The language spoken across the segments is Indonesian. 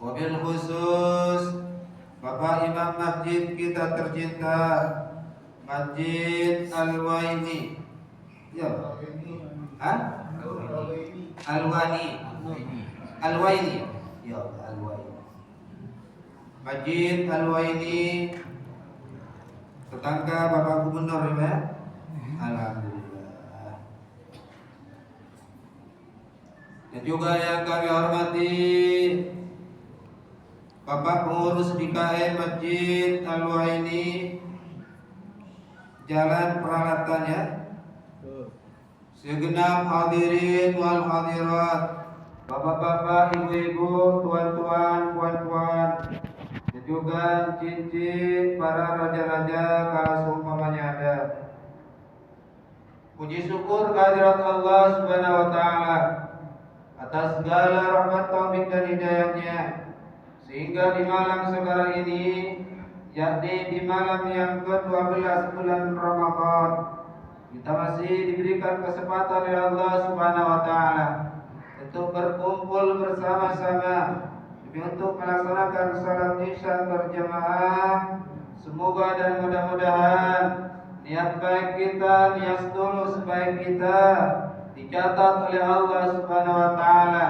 Wabil khusus Bapak Imam Masjid kita tercinta Masjid Al-Waini. Ya. Hah? Al-Waini. Al-Waini. Ya, Al-Waini. Masjid Al-Waini tetangga Bapak Gubernur ya. Alhamdulillah. Dan juga yang kami hormati Bapak pengurus DKM Masjid Al-Waini, jalan peralatannya, segenap hadirin wal hadirat, bapak-bapak, ibu-ibu, tuan-tuan, puan-puan, dan juga cincin para raja-raja kalau seumpamanya ada. Puji syukur kehadirat Allah Subhanahu wa taala atas segala rahmat, taufik dan hidayahnya, sehingga di malam sekarang ini, yakni di malam yang ke-12 bulan Ramadan, kita masih diberikan kesempatan oleh Allah Subhanahu wa taala untuk berkumpul bersama-sama demi untuk melaksanakan salat Isya berjamaah. Semoga dan mudah-mudahan niat baik kita, niat tulus baik kita dicatat oleh Allah Subhanahu wa taala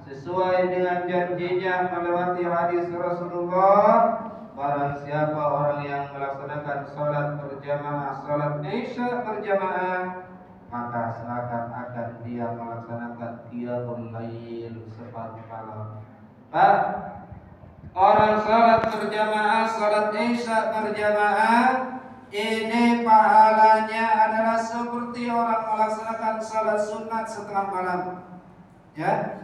sesuai dengan janjinya melewati hadis Rasulullah. Barang siapa orang yang melaksanakan salat berjamaah, salat Isya berjamaah, maka seakan-akan dia melaksanakan qiyamul lail sepanjang malam. Pak, orang salat berjamaah, salat Isya berjamaah, ini pahalanya adalah seperti orang melaksanakan salat sunat setengah malam. Ya,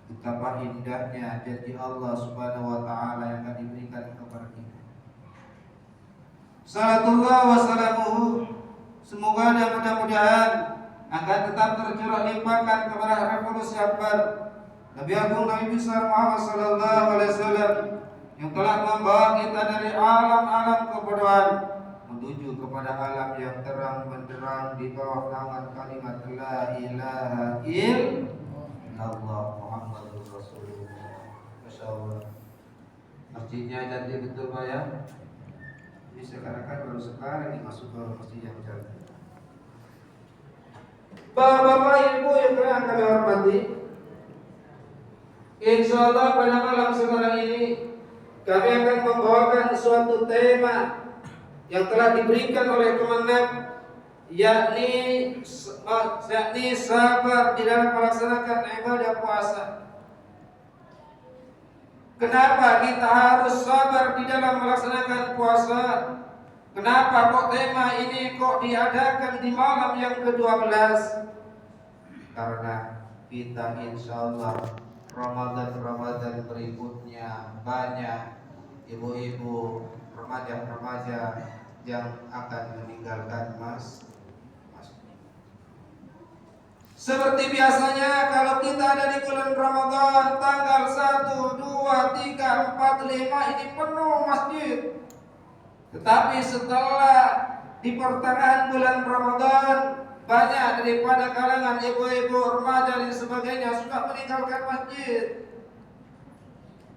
betapa indahnya janji Allah Subhanahu wa taala yang akan diberikan kepada kita. Salatullah wa salamuhu, semoga dan mudah-mudahan akan tetap tercurah limpahkan kepada revolusi akbar Nabi Agung Nabi besar Muhammad sallallahu alaihi wasallam yang telah membawa kita dari alam-alam kebodohan menuju kepada alam yang terang benderang di bawah naungan kalimat la ilaha illallah Muhammadur Rasulullah. Masyaallah. Masjidnya cantik betul Pak ya. Ini sekarang kan baru sekarang ini masuk ke masjid yang cantik. Bapak-bapak, ibu yang kami hormati, insyaallah pada malam sekarang ini kami akan membawakan suatu tema yang telah diberikan oleh Kemenag, yakni sabar di dalam melaksanakan ibadah puasa. Kenapa kita harus sabar di dalam melaksanakan puasa? Kenapa kok tema ini kok diadakan di malam yang ke-12? Karena kita insyaallah Ramadan berikutnya banyak ibu-ibu, remaja-remaja yang akan meninggalkan masjid. Seperti biasanya kalau kita ada di bulan Ramadan tanggal 1, 2, 3, 4, 5 ini penuh masjid. Tetapi setelah di pertengahan bulan Ramadan banyak daripada kalangan ibu-ibu, remaja dan sebagainya sudah meninggalkan masjid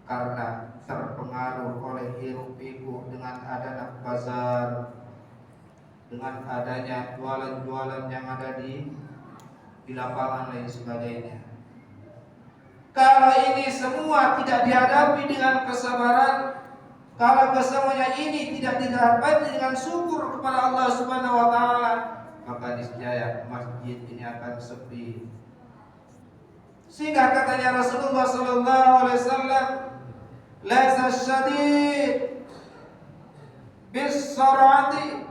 karena terpengaruh oleh hiruk pikuk dengan adanya bazar, dengan adanya jualan-jualan yang ada di lapangan lain sebagainya. Kalau ini semua tidak dihadapi dengan kesabaran, kalau kesemuanya ini tidak dihadapi dengan syukur kepada Allah Subhanahu wa taala, maka niscaya masjid ini akan sepi. Sehingga katanya Rasulullah sallallahu alaihi wasallam, laisa syadid bis-sar'ati,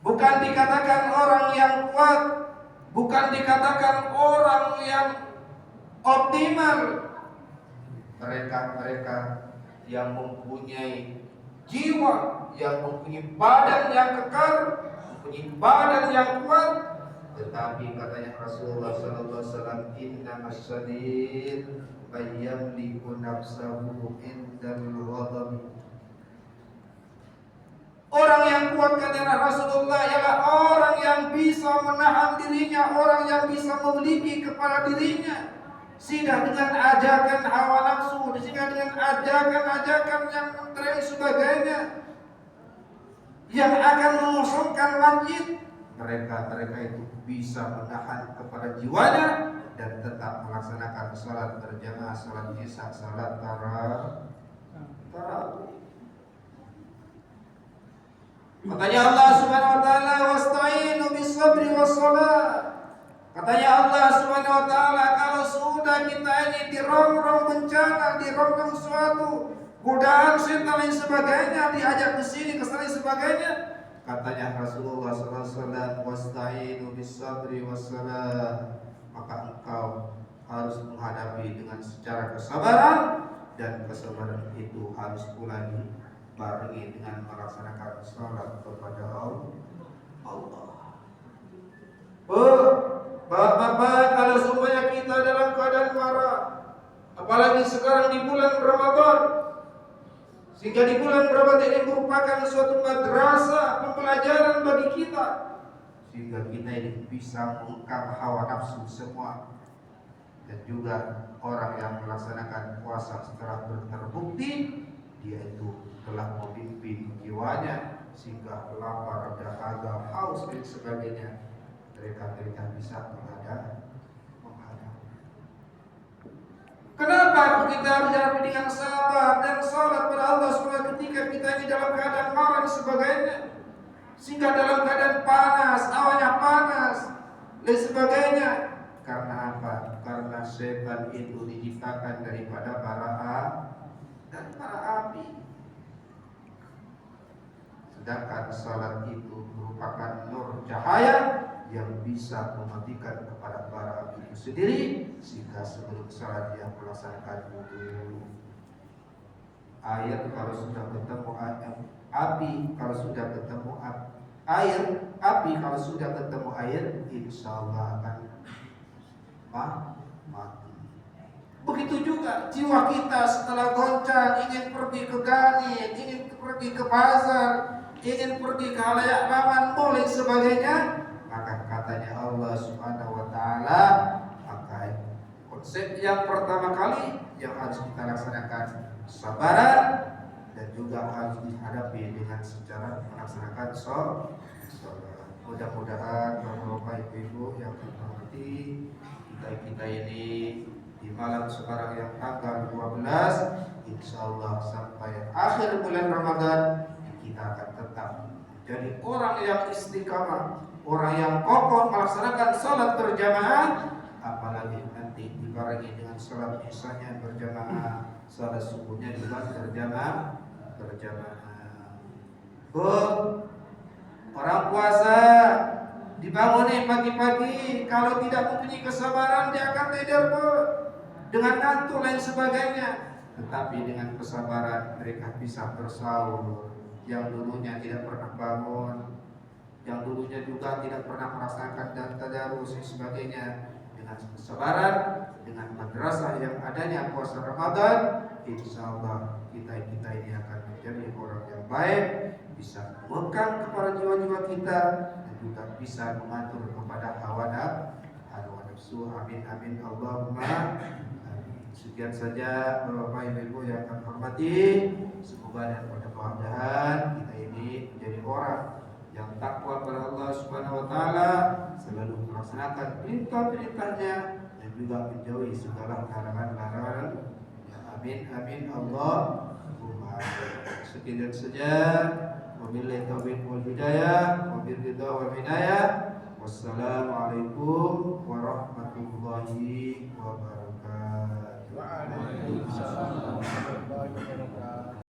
bukan dikatakan orang yang kuat, bukan dikatakan orang yang optimal, mereka yang mempunyai jiwa, yang mempunyai badan yang kekar, mempunyai badan yang kuat. Tetapi katanya Rasulullah sallallahu alaihi wasallam, innamas syadid bayyamliku nafsahu indal ghadab. Orang yang kuat kata Rasulullah ialah orang yang bisa menahan dirinya, orang yang bisa memiliki kepada dirinya, sehingga dengan ajakan hawa nafsu sehingga dengan ajakan-ajakan yang dan sebagainya yang akan mengosongkan masjid, mereka itu bisa menahan kepada jiwanya dan tetap melaksanakan salat berjamaah, salat isya, salat tarawih. Katanya Allah Subhanahu wa taala, wasta'inu bis-sabri was-shalah. Katanya Allah Subhanahu wa taala, kalau sudah kita ini dirongrong bencana, dirongrong suatu godaan setan dan sebagainya, diajak ke sini ke sana sebagainya, katanya Rasulullah sallallahu alaihi wasallam, wasta'inu bis-sabri was-shalah, maka engkau harus menghadapi dengan secara kesabaran, dan kesabaran itu harus pula dibarengi dengan melaksanakan salat kepada Allah. Bapak-bapak, kalau semuanya kita dalam keadaan marah, apalagi sekarang di bulan Ramadan, sehingga di bulan Ramadan ini merupakan suatu madrasah pembelajaran bagi kita, sehingga kita ini bisa mengungkap hawa nafsu semua. Dan juga orang yang melaksanakan puasa setelah terbukti dia itu telah memimpin jiwanya sehingga lapar, dahaga, haus dan sebagainya, mereka bisa menghadap. Kenapa kita harus hadapi dengan sabar dan salat pada Allah SWT ketika kita ini dalam keadaan marah dan sebagainya, sehingga dalam keadaan panas, awalnya panas dan sebagainya? Karena apa? Karena setan itu diciptakan daripada bara api. Sedangkan salat itu merupakan nur cahaya yang bisa mematikan kepada bara api itu sendiri, sehingga sebelum salat dia melaksanakan wudu. Air kalau sudah ketemu api, kalau sudah ketemu air, api kalau sudah ketemu air, insya Allah akan mati. Begitu juga jiwa kita setelah goncang, ingin pergi ke Gani, ingin pergi ke pasar, ingin pergi ke halayak ramah, boleh sebagainya, maka katanya Allah Subhanahu wa taala, maka konsep yang pertama kali yang harus kita laksanakan sabaran, dan juga harus dihadapi dengan secara melaksanakan sholat. Mudah-mudahan Bapak Ibu yang terhormati, kita ini di malam sekarang yang tanggal 12, insyaallah sampai akhir bulan Ramadan kita akan tetap menjadi orang yang istiqamah, orang yang kokoh melaksanakan salat berjamaah, apalagi nanti dibarengi dengan salat isyanya berjamaah, salat subuhnya juga berjamaah. Orang puasa dibangunin pagi-pagi, kalau tidak mempunyai kesabaran dia akan tidur dengan ngantuk lain sebagainya. Tetapi dengan kesabaran mereka bisa bersahur. Yang dulunya tidak pernah bangun, yang dulunya juga tidak pernah melaksanakan dan tadarus dan sebagainya, dengan kesabaran, dengan madrasah yang adanya puasa Ramadan, insyaallah kita ini akan menjadi orang yang baik, bisa memegang kepada jiwa-jiwa kita, dan juga bisa mengatur kepada hawa nafsu. Amin amin Allahumma amin. Sekian saja Bapak Ibu yang kami hormati. Semoga dan mudah-mudahan kita ini menjadi orang yang takwa kepada Allah Subhanahu wa taala, selalu melaksanakan perintah-perintahnya dan juga menjauhi segala larangan-larangan. Amin amin Allahumma. Sekian saja. Wabillahi taufiq wal hidayah, wabillahi ridha wal inayah. Wassalamualaikum warahmatullahi wabarakatuh. Waalaikumsalam.